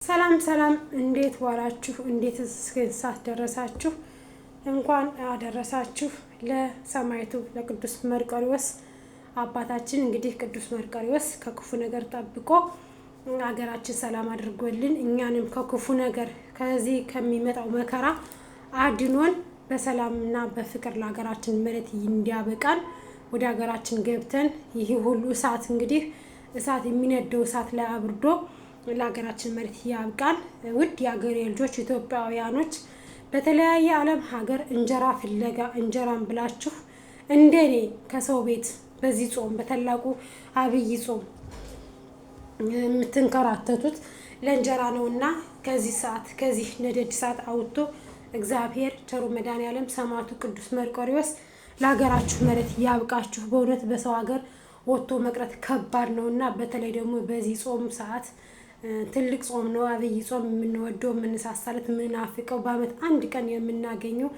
ሰላም ሰላም እንዴት ዋላችሁ? እንዴት እስከ ደረሳችሁ? እንኳን አደረሳችሁ ለሰማዕቱ ለቅዱስ መርቆሬዎስ አባታችን። እንግዲህ ቅዱስ መርቆሬዎስ ከክፉ ነገር ጠብቆ ሀገራችን ሰላም አድርጎልን እኛንም ከክፉ ነገር ከዚህ ከሚመጣው መከራ አድኖን በሰላምና በፍቅር ለሀገራችን መሬት እንዲያበቃን ወደ ሀገራችን ገብተን ይህ ሁሉ እሳት እንግዲህ እሳት የሚነደው እሳት ላይ አብርዶ ለሀገራችን መሬት ያብቃን። ውድ የሀገሬ ልጆች ኢትዮጵያውያኖች በተለያየ ዓለም ሀገር እንጀራ ፍለጋ እንጀራን ብላችሁ እንደኔ ከሰው ቤት በዚህ ጾም በታላቁ አብይ ጾም የምትንከራተቱት ለእንጀራ ነውና ከዚህ ሰዓት ከዚህ ነደድ ሰዓት አውጥቶ እግዚአብሔር ቸሩ መድኃኔዓለም ሰማዕቱ ቅዱስ መርቆሬዎስ ለሀገራችሁ መሬት ያብቃችሁ። በእውነት በሰው ሀገር ወጥቶ መቅረት ከባድ ነውና በተለይ ደግሞ በዚህ ጾም ሰዓት ትልቅ ጾም ነው። አብይ ጾም የምንወደው የምንሳሳለት የምናፍቀው በዓመት አንድ ቀን የምናገኘው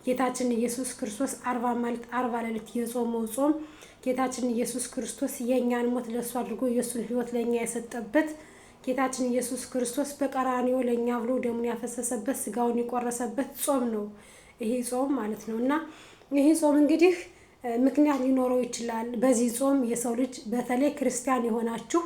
ጌታችን ኢየሱስ ክርስቶስ 40 ማለት 40 ሌሊት የጾመው ጾም ጌታችን ኢየሱስ ክርስቶስ የኛን ሞት ለሱ አድርጎ ኢየሱስን ሕይወት ለኛ የሰጠበት ጌታችን ኢየሱስ ክርስቶስ በቀራንዮ ለኛ ብሎ ደሙን ያፈሰሰበት ስጋውን የቆረሰበት ጾም ነው ይሄ ጾም ማለት ነውና ይሄ ጾም እንግዲህ ምክንያት ሊኖረው ይችላል። በዚህ ጾም የሰው ልጅ በተለይ ክርስቲያን የሆናችሁ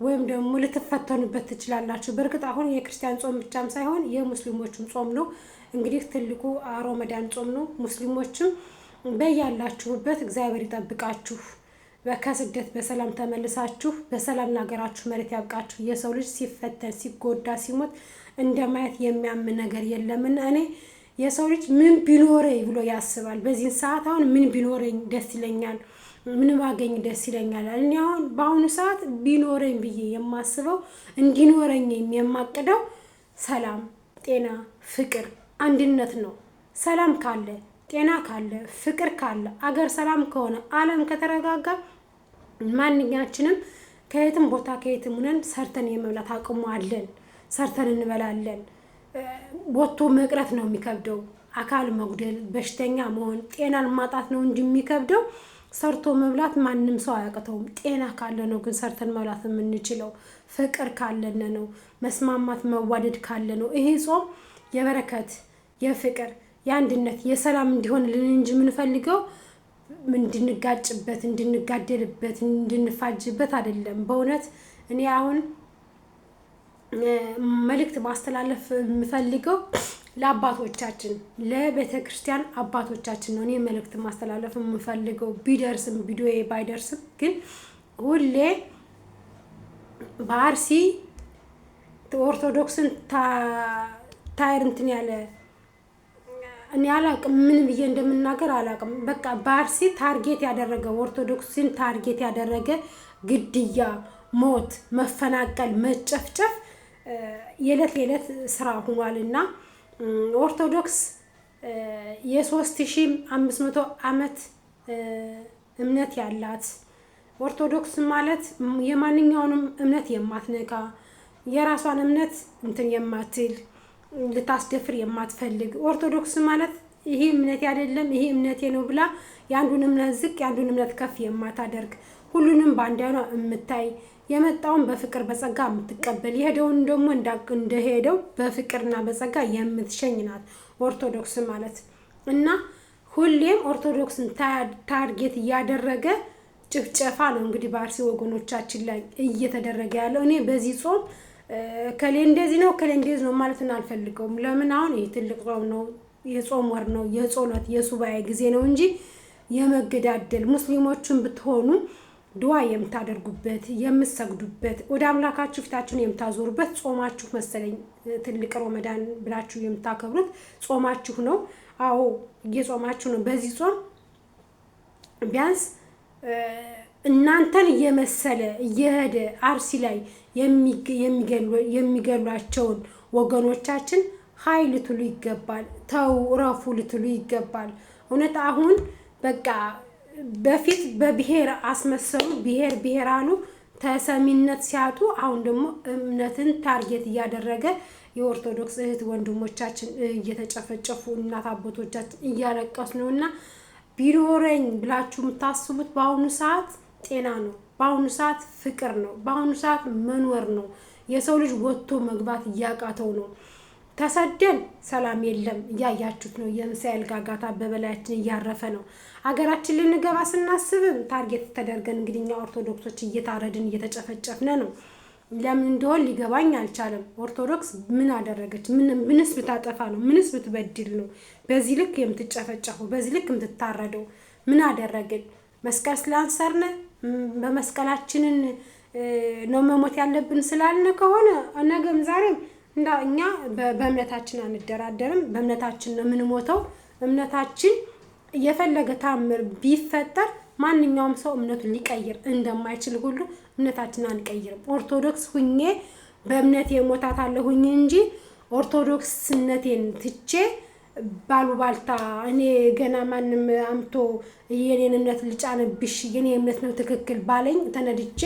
ወይም ደግሞ ልትፈተኑበት ትችላላችሁ። በርግጥ አሁን የክርስቲያን ጾም ብቻም ሳይሆን የሙስሊሞችም ጾም ነው። እንግዲህ ትልቁ ረመዳን ጾም ነው። ሙስሊሞችም በያላችሁበት እግዚአብሔር ይጠብቃችሁ። ከስደት በሰላም ተመልሳችሁ በሰላም ለሀገራችሁ መሬት ያብቃችሁ። የሰው ልጅ ሲፈተን ሲጎዳ ሲሞት እንደማየት የሚያም ነገር የለምና እኔ የሰው ልጅ ምን ቢኖረኝ ብሎ ያስባል። በዚህ ሰዓት አሁን ምን ቢኖረኝ ደስ ይለኛል፣ ምን ባገኝ ደስ ይለኛል። እኔ አሁን በአሁኑ ሰዓት ቢኖረኝ ብዬ የማስበው እንዲኖረኝ የማቅደው ሰላም፣ ጤና፣ ፍቅር፣ አንድነት ነው። ሰላም ካለ፣ ጤና ካለ፣ ፍቅር ካለ፣ አገር ሰላም ከሆነ፣ ዓለም ከተረጋጋ ማንኛችንም ከየትም ቦታ ከየትም ሆነን ሰርተን የመብላት አቅሙ አለን። ሰርተን እንበላለን። ወጥቶ መቅረት ነው የሚከብደው። አካል መጉደል፣ በሽተኛ መሆን፣ ጤናን ማጣት ነው እንጂ የሚከብደው ሰርቶ መብላት ማንም ሰው አያቅተውም። ጤና ካለ ነው ግን ሰርተን መብላት የምንችለው። ፍቅር ካለን ነው፣ መስማማት መዋደድ ካለ ነው። ይሄ ጾም የበረከት የፍቅር የአንድነት የሰላም እንዲሆንልን እንጂ የምንፈልገው እንድንጋጭበት እንድንጋደልበት እንድንፋጅበት አይደለም። በእውነት እኔ አሁን መልእክት ማስተላለፍ የምፈልገው ለአባቶቻችን ለቤተ ክርስቲያን አባቶቻችን ነው። እኔ መልእክት ማስተላለፍ የምፈልገው ቢደርስም ቪዲዮ ባይደርስም ግን ሁሌ በአርሲ ኦርቶዶክስን ታይርንትን ያለ እኔ አላቅም፣ ምን ብዬ እንደምናገር አላቅም። በቃ በአርሲ ታርጌት ያደረገ ኦርቶዶክስን ታርጌት ያደረገ ግድያ፣ ሞት፣ መፈናቀል፣ መጨፍጨፍ የዕለት ስራ ሆኗልና ኦርቶዶክስ የ3500 ዓመት እምነት ያላት ኦርቶዶክስ ማለት የማንኛውንም እምነት የማትነካ የራሷን እምነት እንትን የማትል ልታስደፍር የማትፈልግ ኦርቶዶክስ ማለት ይሄ እምነቴ አይደለም ይሄ እምነቴ ነው ብላ የአንዱን እምነት ዝቅ የአንዱን እምነት ከፍ የማታደርግ ሁሉንም በአንድ አይኗ የምታይ የመጣውን በፍቅር በጸጋ የምትቀበል የሄደውን ደግሞ እንደሄደው በፍቅርና በጸጋ የምትሸኝ ናት ኦርቶዶክስ ማለት እና ሁሌም ኦርቶዶክስን ታርጌት እያደረገ ጭፍጨፋ ነው እንግዲህ በአርሲ ወገኖቻችን ላይ እየተደረገ ያለው። እኔ በዚህ ጾም ከሌ እንደዚህ ነው ከሌ እንደዚህ ነው ማለትን አልፈልገውም። ለምን አሁን ይሄ ትልቅ ጾም ነው፣ የጾም ወር ነው፣ የጸሎት የሱባኤ ጊዜ ነው እንጂ የመገዳደል ሙስሊሞችን ብትሆኑ ዱዓ የምታደርጉበት የምትሰግዱበት ወደ አምላካችሁ ፊታችሁን የምታዞሩበት ጾማችሁ መሰለኝ ትልቅ ረመዳን ብላችሁ የምታከብሩት ጾማችሁ ነው። አዎ እየጾማችሁ ነው። በዚህ ጾም ቢያንስ እናንተን እየመሰለ እየሄደ አርሲ ላይ የሚገሏቸውን ወገኖቻችን ሀይ ልትሉ ይገባል። ተው ረፉ ልትሉ ይገባል። እውነት አሁን በቃ በፊት በብሔር አስመሰሉ ብሔር አሉ ተሰሚነት ሲያጡ፣ አሁን ደግሞ እምነትን ታርጌት እያደረገ የኦርቶዶክስ እህት ወንድሞቻችን እየተጨፈጨፉ እናት አባቶቻችን እያለቀሱ ነውና ቢኖረኝ ብላችሁ የምታስቡት በአሁኑ ሰዓት ጤና ነው። በአሁኑ ሰዓት ፍቅር ነው። በአሁኑ ሰዓት መኖር ነው። የሰው ልጅ ወጥቶ መግባት እያቃተው ነው። ተሰደን ሰላም የለም። እያያችሁት ነው። የሚሳኤል ጋጋታ በበላያችን እያረፈ ነው። ሀገራችን ልንገባ ስናስብም ታርጌት ተደርገን እንግዲህ እኛ ኦርቶዶክሶች እየታረድን እየተጨፈጨፍን ነው። ለምን እንደሆነ ሊገባኝ አልቻለም። ኦርቶዶክስ ምን አደረገች? ምንስ ብታጠፋ ነው? ምንስ ብትበድል ነው በዚህ ልክ የምትጨፈጨፈው? በዚህ ልክ የምትታረደው? ምን አደረግን? መስቀል ስላንሰርነ በመስቀላችንን ነው መሞት ያለብን ስላልነ ከሆነ ነገም ዛሬም እኛ በእምነታችን አንደራደርም። በእምነታችን ነው የምንሞተው። እምነታችን የፈለገ ታምር ቢፈጠር ማንኛውም ሰው እምነቱን ሊቀይር እንደማይችል ሁሉ እምነታችንን አንቀይርም። ኦርቶዶክስ ሁኜ በእምነቴ ሞታታለሁኝ እንጂ ኦርቶዶክስነቴን ትቼ ባሉባልታ እኔ ገና ማንም አምቶ የኔን እምነት ልጫንብሽ የኔ እምነት ነው ትክክል ባለኝ ተነድቼ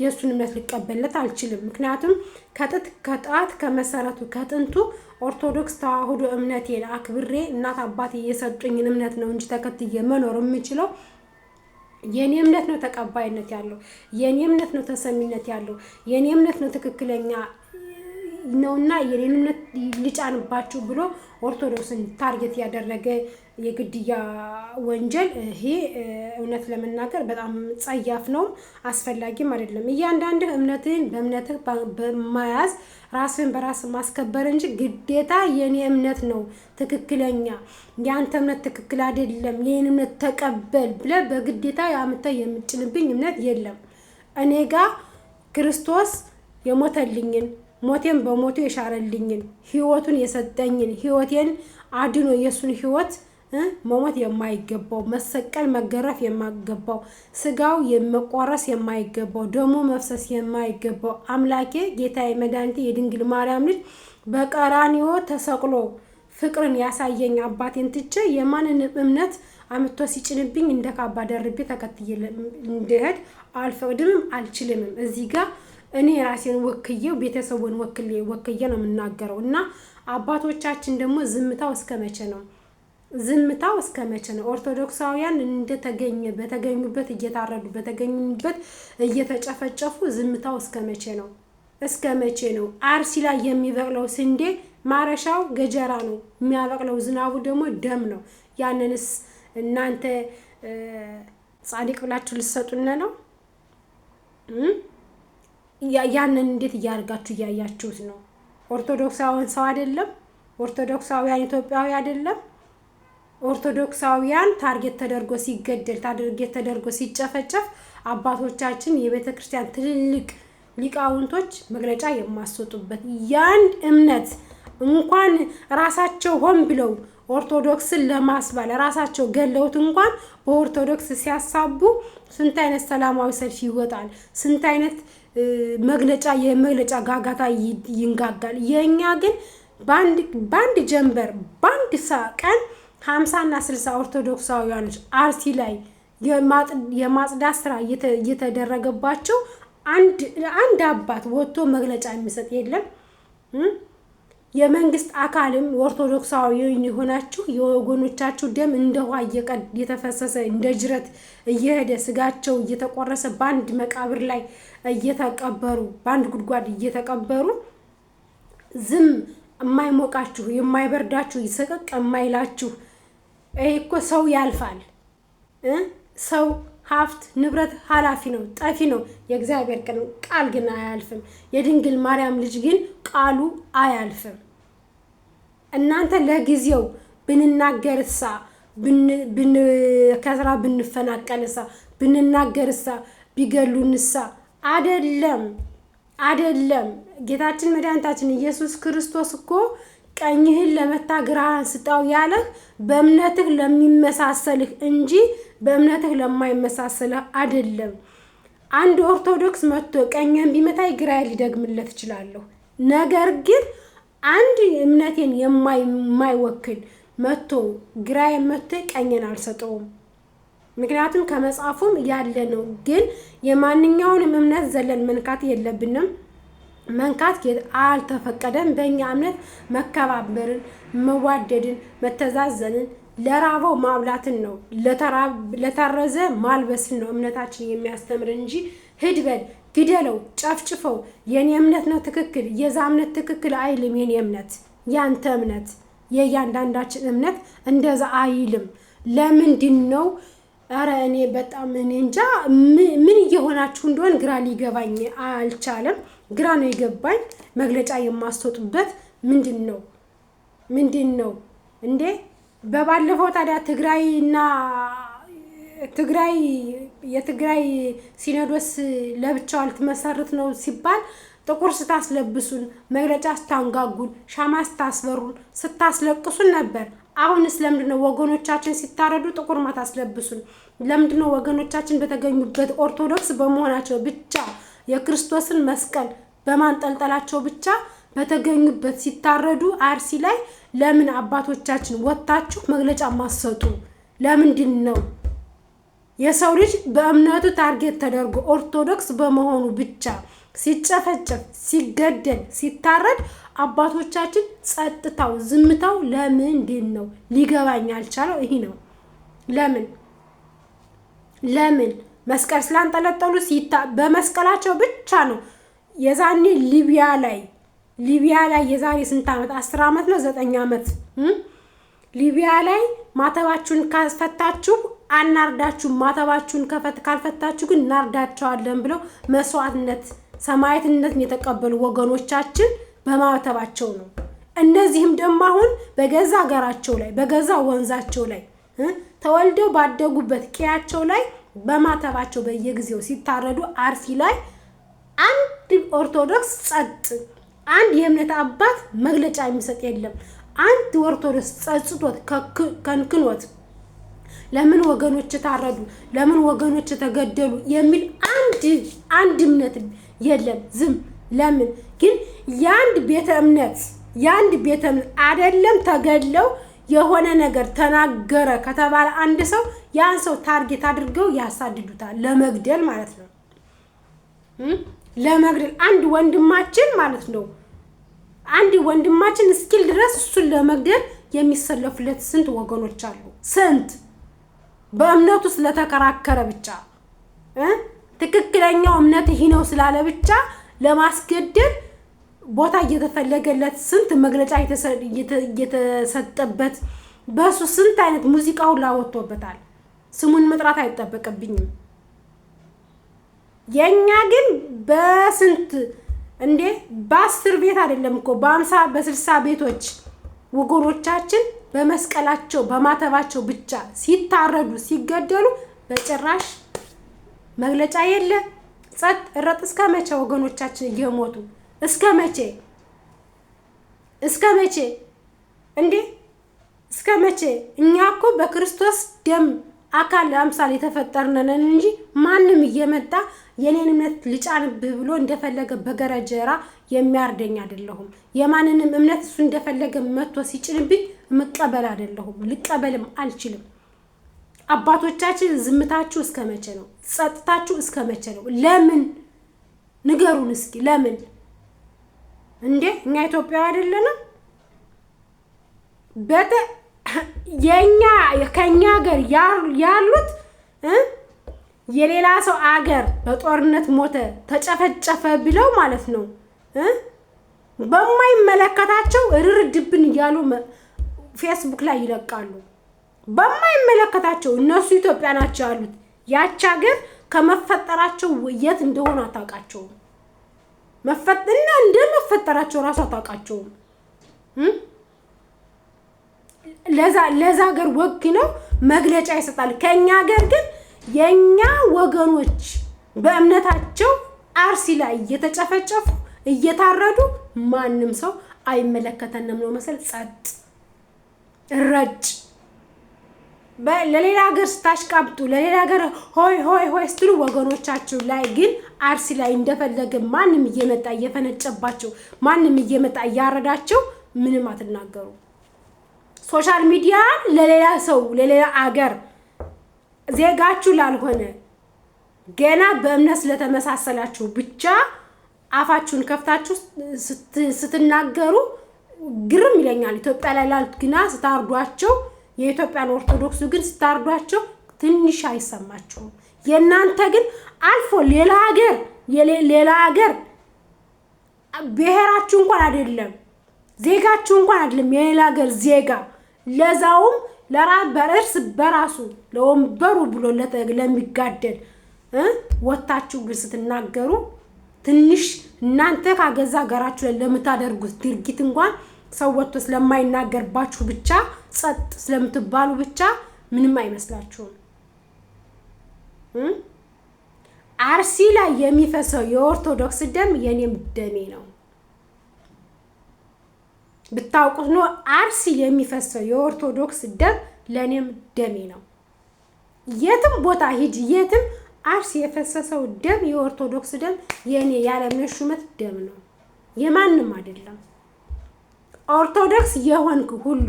የእሱን እምነት ልቀበልለት አልችልም። ምክንያቱም ከጥንት ከመሰረቱ ከጥንቱ ኦርቶዶክስ ተዋህዶ እምነቴን አክብሬ እናት አባቴ የሰጡኝን እምነት ነው እንጂ ተከትዬ መኖር የምችለው። የኔ እምነት ነው ተቀባይነት ያለው፣ የኔ እምነት ነው ተሰሚነት ያለው፣ የኔ እምነት ነው ትክክለኛ ነውና የኔን እምነት ሊጫንባችሁ ብሎ ኦርቶዶክስን ታርጌት ያደረገ የግድያ ወንጀል ይሄ እውነት ለመናገር በጣም ጸያፍ ነው፣ አስፈላጊም አይደለም። እያንዳንዱ እምነትን በእምነትህ በማያዝ ራስን በራስ ማስከበር እንጂ ግዴታ የኔ እምነት ነው ትክክለኛ ያንተ እምነት ትክክል አይደለም የኔን እምነት ተቀበል ብለህ በግዴታ ያምተህ የምጭንብኝ እምነት የለም። እኔ ጋር ክርስቶስ የሞተልኝን ሞቴን በሞቱ የሻረልኝን ህይወቱን የሰጠኝን ህይወቴን አድኖ የሱን ህይወት መሞት የማይገባው መሰቀል መገረፍ የማይገባው ስጋው የመቆረስ የማይገባው ደሙ መፍሰስ የማይገባው አምላኬ ጌታዬ መድኃኒቴ የድንግል ማርያም ልጅ በቀራንዮ ተሰቅሎ ፍቅርን ያሳየኝ አባቴን ትቼ የማንን እምነት አምጥቶ ሲጭንብኝ እንደ ካባ ደርቤ ተከትዬ እንድሄድ አልፈቅድምም አልችልምም። እዚህ ጋር እኔ ራሴን ወክዬው ቤተሰቡን ወክዬ ነው የምናገረው። እና አባቶቻችን ደግሞ ዝምታው እስከ መቼ ነው? ዝምታው እስከ መቼ ነው? ኦርቶዶክሳውያን በተገኙበት እየታረዱ በተገኙበት እየተጨፈጨፉ ዝምታው እስከ መቼ ነው? እስከ መቼ ነው? አርሲ ላይ የሚበቅለው ስንዴ ማረሻው ገጀራ ነው፣ የሚያበቅለው ዝናቡ ደግሞ ደም ነው። ያንንስ እናንተ ጻድቅ ብላችሁ ልትሰጡነ ነው? ያንን እንዴት እያደርጋችሁ እያያችሁት ነው? ኦርቶዶክሳውያን ሰው አይደለም? ኦርቶዶክሳውያን ኢትዮጵያዊ አይደለም? ኦርቶዶክሳውያን ታርጌት ተደርጎ ሲገደል ታርጌት ተደርጎ ሲጨፈጨፍ አባቶቻችን የቤተ ክርስቲያን ትልልቅ ሊቃውንቶች መግለጫ የማስወጡበት ያን እምነት እንኳን ራሳቸው ሆን ብለው ኦርቶዶክስን ለማስባል ራሳቸው ገለውት እንኳን በኦርቶዶክስ ሲያሳቡ ስንት አይነት ሰላማዊ ሰልፍ ይወጣል፣ ስንት አይነት የመግለጫ ጋጋታ ይንጋጋል። የኛ ግን ባንድ ጀንበር ባንድ ቀን 50 እና 60 ኦርቶዶክሳውያኖች አርሲ ላይ የማጽዳት ስራ እየተደረገባቸው አንድ አባት ወጥቶ መግለጫ የሚሰጥ የለም። የመንግስት አካልም ኦርቶዶክሳዊ የሆናችሁ የወገኖቻችሁ ደም እንደ ውሃ እየተፈሰሰ እንደ ጅረት እየሄደ ስጋቸው እየተቆረሰ ባንድ መቃብር ላይ እየተቀበሩ ባንድ ጉድጓድ እየተቀበሩ ዝም የማይሞቃችሁ የማይበርዳችሁ ይሰቀቅ የማይላችሁ እኮ ሰው ያልፋል። ሰው ሀብት ንብረት ኃላፊ ነው፣ ጠፊ ነው። የእግዚአብሔር ቃል ግን አያልፍም። የድንግል ማርያም ልጅ ግን ቃሉ አያልፍም። እናንተ ለጊዜው ብንናገርሳ ከስራ ብንፈናቀልሳ ብንናገርሳ ቢገሉንሳ አይደለም። ጌታችን መድኃኒታችን ኢየሱስ ክርስቶስ እኮ ቀኝህን ለመታ ግራህን ስጣው ያለህ በእምነትህ ለሚመሳሰልህ እንጂ በእምነትህ ለማይመሳሰልህ አይደለም። አንድ ኦርቶዶክስ መጥቶ ቀኝህን ቢመታኝ ግራዬን ሊደግምለት እችላለሁ። ነገር ግን አንድ እምነቴን የማይወክል መጥቶ ግራዬን መጥቶ ቀኝን አልሰጠውም። ምክንያቱም ከመጽሐፉም ያለ ነው። ግን የማንኛውንም እምነት ዘለን መንካት የለብንም። መንካት አልተፈቀደም። በእኛ እምነት መከባበርን፣ መዋደድን፣ መተዛዘንን ለራበው ማብላትን ነው፣ ለተረዘ ማልበስን ነው እምነታችን የሚያስተምር እንጂ ሂድ በል ግደለው፣ ጨፍጭፈው። የኔ እምነት ነው ትክክል፣ የዛ እምነት ትክክል አይልም። የኔ እምነት፣ ያንተ እምነት፣ የእያንዳንዳችን እምነት እንደዛ አይልም። ለምንድን ነው? ኧረ እኔ በጣም እኔ እንጃ ምን እየሆናችሁ እንደሆን ግራ ሊገባኝ አልቻለም። ግራ ነው የገባኝ። መግለጫ የማስወጡበት ምንድን ነው እንዴ? በባለፈው ታዲያ የትግራይ ሲኖዶስ ለብቻው ልትመሰርት ነው ሲባል ጥቁር ስታስለብሱን፣ መግለጫ ስታንጋጉን፣ ሻማ ስታስበሩን፣ ስታስለቅሱን ነበር። አሁንስ ለምንድነው ወገኖቻችን ሲታረዱ ጥቁር ማታስለብሱን? ለምንድነው ወገኖቻችን በተገኙበት ኦርቶዶክስ በመሆናቸው ብቻ የክርስቶስን መስቀል በማንጠልጠላቸው ብቻ በተገኙበት ሲታረዱ አርሲ ላይ ለምን አባቶቻችን ወጣችሁ መግለጫ ማሰጡ? ለምንድን ነው? የሰው ልጅ በእምነቱ ታርጌት ተደርጎ ኦርቶዶክስ በመሆኑ ብቻ ሲጨፈጨፍ፣ ሲገደል፣ ሲታረድ አባቶቻችን ጸጥታው፣ ዝምታው ለምንድን ነው? ሊገባኝ አልቻለው። ይሄ ነው ለምን መስቀል ስላንጠለጠሉ በመስቀላቸው ብቻ ነው። የዛኔ ሊቢያ ላይ የዛሬ ስንት ዓመት 10 ዓመት ነው 9 ዓመት ሊቢያ ላይ ማተባችሁን ካስፈታችሁ አናርዳችሁ፣ ማተባችሁን ካልፈታችሁ ግን እናርዳቸዋለን ብለው መስዋዕትነት ሰማዕትነትን የተቀበሉ ወገኖቻችን በማተባቸው ነው። እነዚህም ደግሞ አሁን በገዛ ሀገራቸው ላይ በገዛ ወንዛቸው ላይ ተወልደው ባደጉበት ቀያቸው ላይ በማተባቸው በየጊዜው ሲታረዱ አርሲ ላይ አንድ ኦርቶዶክስ ጸጥ፣ አንድ የእምነት አባት መግለጫ የሚሰጥ የለም። አንድ ኦርቶዶክስ ጸጽቶት ከንክኖት ለምን ወገኖች ታረዱ፣ ለምን ወገኖች ተገደሉ የሚል አንድ እምነት የለም። ዝም። ለምን ግን የአንድ ቤተ እምነት አይደለም ተገድለው የሆነ ነገር ተናገረ ከተባለ አንድ ሰው ያን ሰው ታርጌት አድርገው ያሳድዱታል፣ ለመግደል ማለት ነው። ለመግደል አንድ ወንድማችን ማለት ነው። አንድ ወንድማችን እስኪል ድረስ እሱን ለመግደል የሚሰለፉለት ስንት ወገኖች አሉ። ስንት በእምነቱ ስለተከራከረ ብቻ ትክክለኛው እምነት ይሄ ነው ስላለ ብቻ ለማስገደል ቦታ እየተፈለገለት ስንት መግለጫ እየተሰጠበት በሱ ስንት አይነት ሙዚቃ ሁላ ወጥቶበታል። ስሙን መጥራት አይጠበቅብኝም። የኛ ግን በስንት እንዴ በ10 ቤት አይደለም እኮ በ50 በ60 ቤቶች ወገኖቻችን በመስቀላቸው በማተባቸው ብቻ ሲታረዱ ሲገደሉ በጭራሽ መግለጫ የለ። ጸጥ ረጥ። እስከ መቼ ወገኖቻችን እየሞቱ እስከ መቼ እንዴ? እስከ መቼ? እኛ እኮ በክርስቶስ ደም አካል አምሳል የተፈጠርነን እንጂ ማንም እየመጣ የኔን እምነት ልጫንብህ ብሎ እንደፈለገ በገረጀራ የሚያርደኝ አይደለሁም። የማንንም እምነት እሱ እንደፈለገ መጥቶ ሲጭንብኝ መቀበል አይደለሁም፣ ልቀበልም አልችልም። አባቶቻችን ዝምታችሁ እስከ መቼ ነው? ጸጥታችሁ እስከ መቼ ነው? ለምን ንገሩን እስኪ ለምን? እንዴ እኛ ኢትዮጵያዊ አይደለንም? ከኛ ሀገር ያሉት የሌላ ሰው አገር በጦርነት ሞተ ተጨፈጨፈ ብለው ማለት ነው በማይመለከታቸው እርርድብን እያሉ ፌስቡክ ላይ ይለቃሉ። በማይመለከታቸው እነሱ ኢትዮጵያ ናቸው ያሉት። ያች ሀገር ከመፈጠራቸው የት እንደሆነ አታውቃቸውም። መፈጠርና እንደመፈጠራቸው ራሱ አታውቃቸውም። ለዛ ሀገር ወግ ነው መግለጫ ይሰጣል። ከኛ ሀገር ግን የኛ ወገኖች በእምነታቸው አርሲ ላይ እየተጨፈጨፉ እየታረዱ ማንም ሰው አይመለከተንም ነው መሰል ጸጥ ረጭ። ለሌላ ሀገር ስታሽቃብጡ ለሌላ ሀገር ሆይ ስትሉ ወገኖቻችሁ ላይ ግን አርሲ ላይ እንደፈለገ ማንም እየመጣ እየፈነጨባቸው ማንም እየመጣ እያረዳቸው ምንም አትናገሩ። ሶሻል ሚዲያ ለሌላ ሰው ለሌላ አገር ዜጋችሁ ላልሆነ ገና በእምነት ስለተመሳሰላችሁ ብቻ አፋችሁን ከፍታችሁ ስትናገሩ ግርም ይለኛል። ኢትዮጵያ ላይ ላሉት ግና ስታርዷቸው የኢትዮጵያን ኦርቶዶክሱ ግን ስታርዷቸው ትንሽ አይሰማችሁም። የናንተ ግን አልፎ ሌላ ሀገር ሌላ ሀገር ብሔራችሁ እንኳን አይደለም ዜጋችሁ እንኳን አይደለም የሌላ ሀገር ዜጋ ለዛውም በእርስ በራሱ ለወንበሩ ብሎ ለሚጋደል ወጣችሁ ግን ስትናገሩ ትንሽ እናንተ ካገዛ ሀገራችሁ ለምታደርጉት ድርጊት እንኳን ሰው ወጥቶ ስለማይናገርባችሁ ብቻ ጸጥ ስለምትባሉ ብቻ ምንም አይመስላችሁም። አርሲ ላይ የሚፈሰው የኦርቶዶክስ ደም የኔም ደሜ ነው። ብታውቁት ነው አርሲ የሚፈሰው የኦርቶዶክስ ደም ለኔም ደሜ ነው። የትም ቦታ ሂጂ የትም አርሲ የፈሰሰው ደም የኦርቶዶክስ ደም የኔ ያለምነሽ ሹመት ደም ነው፣ የማንም አይደለም። ኦርቶዶክስ የሆንክ ሁሉ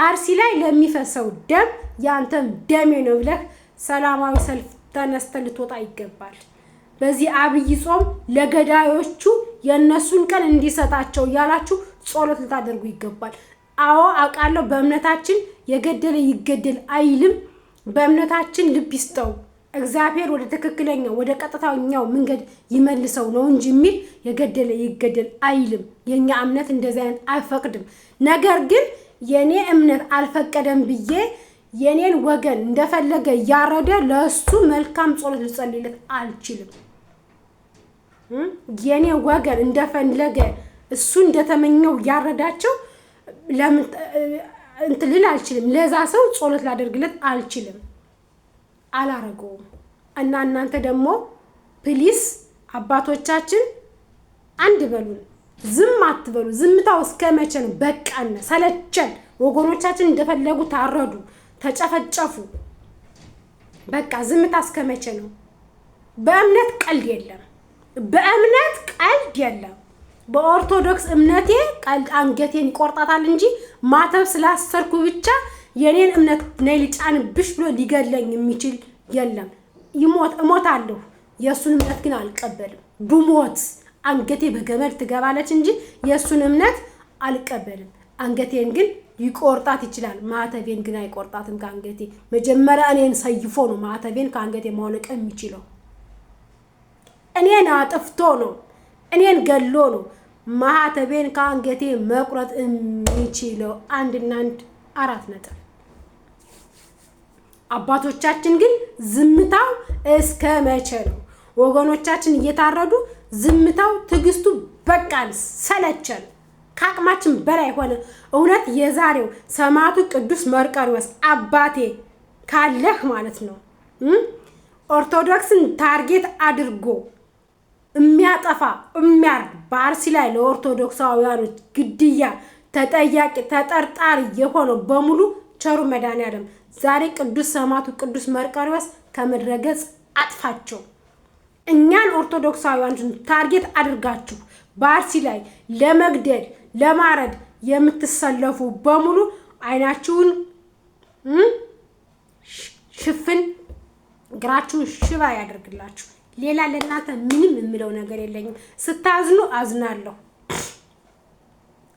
አርሲ ላይ ለሚፈሰው ደም ያንተም ደሜ ነው ብለህ ሰላማዊ ሰልፍ ተነስተህ ልትወጣ ይገባል። በዚህ አብይ ጾም ለገዳዮቹ የነሱን ቀን እንዲሰጣቸው ያላችሁ ጸሎት ልታደርጉ ይገባል። አዎ አውቃለሁ፣ በእምነታችን የገደለ ይገደል አይልም። በእምነታችን ልብ ይስጠው እግዚአብሔር ወደ ትክክለኛው ወደ ቀጥታኛው መንገድ ይመልሰው ነው እንጂ የሚል የገደለ ይገደል አይልም። የኛ እምነት እንደዚህ አይነት አይፈቅድም። ነገር ግን የኔ እምነት አልፈቀደም ብዬ የኔን ወገን እንደፈለገ ያረደ ለሱ መልካም ጸሎት ልጸልይለት አልችልም። የኔ ወገን እንደፈለገ እሱ እንደተመኘው ያረዳቸው ለምን እንትልል አልችልም። ለዛ ሰው ጸሎት ላደርግለት አልችልም፣ አላረገውም። እና እናንተ ደግሞ ፕሊስ አባቶቻችን አንድ በሉን፣ ዝም አትበሉ። ዝምታው እስከ መቼ ነው? በቃን፣ ሰለቸን። ወገኖቻችን እንደፈለጉ ታረዱ፣ ተጨፈጨፉ። በቃ ዝምታ እስከ መቼ ነው? በእምነት ቀልድ የለም፣ በእምነት ቀልድ የለም። በኦርቶዶክስ እምነቴ ቀልድ አንገቴን ይቆርጣታል እንጂ ማተብ ስላሰርኩ ብቻ የኔን እምነት ነይ ልጫንብሽ ብሎ ሊገለኝ የሚችል የለም። እሞታለሁ፣ የእሱን እምነት ግን አልቀበልም። ብሞት አንገቴ በገመድ ትገባለች እንጂ የእሱን እምነት አልቀበልም። አንገቴን ግን ይቆርጣት ይችላል፣ ማተቤን ግን አይቆርጣትም ከአንገቴ። መጀመሪያ እኔን ሰይፎ ነው ማተቤን ከአንገቴ ማውለቅ የሚችለው። እኔን አጥፍቶ ነው፣ እኔን ገሎ ነው ማተቤን ከአንገቴ መቁረጥ የሚችለው። አንድና አንድ አራት ነጥብ። አባቶቻችን ግን ዝምታው እስከ መቼ ነው? ወገኖቻችን እየታረዱ ዝምታው ትግስቱ በቃን፣ ሰለቸን፣ ከአቅማችን በላይ ሆነ። እውነት የዛሬው ሰማዕቱ ቅዱስ መርቆሬዎስ አባቴ ካለህ ማለት ነው ኦርቶዶክስን ታርጌት አድርጎ የሚያጠፋ የሚያርድ በአርሲ ላይ ለኦርቶዶክሳውያኖች ግድያ ተጠያቂ ተጠርጣሪ የሆነው በሙሉ ቸሩ መድኃኔዓለም ዛሬ ቅዱስ ሰማዕቱ ቅዱስ መርቆሬዎስ ከምድረገጽ አጥፋቸው። እኛን ኦርቶዶክሳውያኖችን ታርጌት አድርጋችሁ በአርሲ ላይ ለመግደል ለማረድ የምትሰለፉ በሙሉ አይናችሁን ሽፍን ግራችሁን ሽባ ያደርግላችሁ። ሌላ ለእናንተ ምንም የምለው ነገር የለኝም። ስታዝኑ አዝናለሁ፣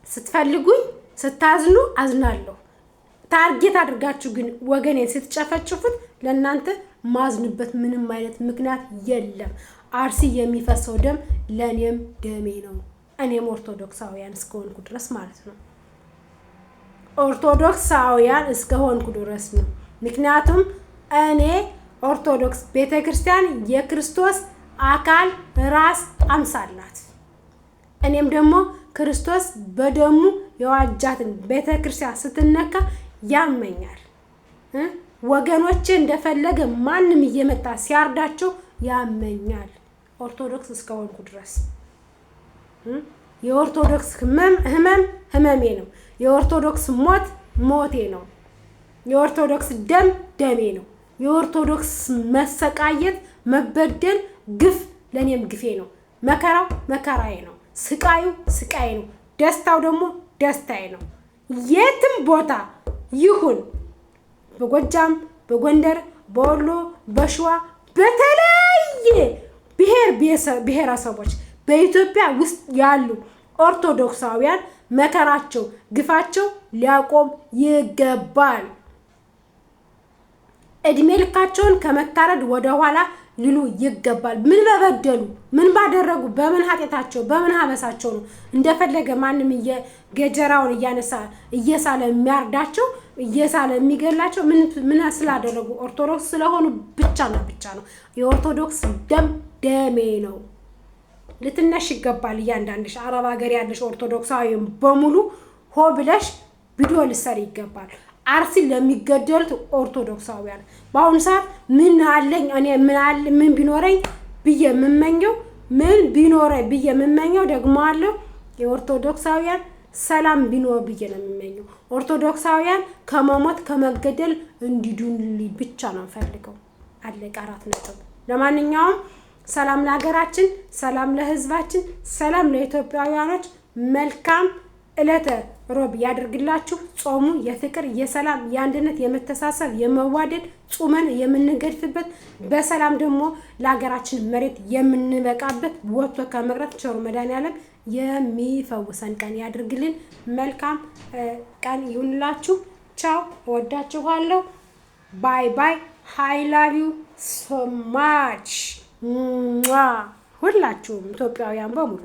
ስትፈልጉኝ ስታዝኑ አዝናለሁ። ታርጌት አድርጋችሁ ግን ወገኔን ስትጨፈጭፉት ለእናንተ ማዝንበት ምንም አይነት ምክንያት የለም። አርሲ የሚፈሰው ደም ለእኔም ደሜ ነው። እኔም ኦርቶዶክሳውያን እስከሆንኩ ድረስ ማለት ነው። ኦርቶዶክሳውያን እስከሆንኩ ድረስ ነው። ምክንያቱም እኔ ኦርቶዶክስ ቤተክርስቲያን የክርስቶስ አካል ራስ አምሳል ናት። እኔም ደግሞ ክርስቶስ በደሙ የዋጃትን ቤተክርስቲያን ስትነካ ያመኛል። ወገኖቼ እንደፈለገ ማንም እየመጣ ሲያርዳቸው ያመኛል። ኦርቶዶክስ እስከሆንኩ ድረስ የኦርቶዶክስ ህመሜ ነው። የኦርቶዶክስ ሞት ሞቴ ነው። የኦርቶዶክስ ደም ደሜ ነው። የኦርቶዶክስ መሰቃየት መበደል ግፍ ለኔም ግፌ ነው። መከራው መከራዬ ነው። ስቃዩ ስቃዬ ነው። ደስታው ደግሞ ደስታዬ ነው። የትም ቦታ ይሁን በጎጃም፣ በጎንደር፣ በወሎ፣ በሸዋ በተለያየ ብሔረሰቦች በኢትዮጵያ ውስጥ ያሉ ኦርቶዶክሳውያን መከራቸው ግፋቸው ሊያቆም ይገባል። እድሜ ልካቸውን ከመታረድ ወደ ኋላ ሊሉ ይገባል። ምን በበደሉ ምን ባደረጉ በምን ኃጢአታቸው በምን ሀበሳቸው ነው እንደፈለገ ማንም ገጀራውን እያነሳ እየሳለ የሚያርዳቸው እየሳለ የሚገላቸው? ምን ስላደረጉ? ኦርቶዶክስ ስለሆኑ ብቻና ብቻ ነው። የኦርቶዶክስ ደም ደሜ ነው። ልትነሽ ይገባል። እያንዳንድሽ አረብ ሀገር ያለሽ ኦርቶዶክሳዊም በሙሉ ሆ ብለሽ ቪዲዮ ልትሰሪ ይገባል። አርሲ ለሚገደሉት ኦርቶዶክሳውያን በአሁኑ ሰዓት ምን አለኝ እኔ ምን ቢኖረኝ ብዬ የምመኘው ደግሞ አለው የኦርቶዶክሳውያን ሰላም ቢኖር ብዬ ነው የምመኘው። ኦርቶዶክሳውያን ከመሞት ከመገደል እንዲዱንልኝ ብቻ ነው ፈልገው። አለቀ። 4 ነጥብ። ለማንኛውም ሰላም ለሀገራችን፣ ሰላም ለህዝባችን፣ ሰላም ለኢትዮጵያውያኖች። መልካም ዕለተ ሮብ ያድርግላችሁ። ጾሙ የፍቅር የሰላም የአንድነት የመተሳሰብ የመዋደድ ጾመን የምንገድፍበት በሰላም ደግሞ ለሀገራችን መሬት የምንበቃበት ወጥቶ ከመቅረት ቸሩ መድኃኒዓለም የሚፈውሰን ቀን ያድርግልን። መልካም ቀን ይሁንላችሁ። ቻው። እወዳችኋለሁ። ባይ ባይ። I love you so much። ሁላችሁም ኢትዮጵያውያን በሙሉ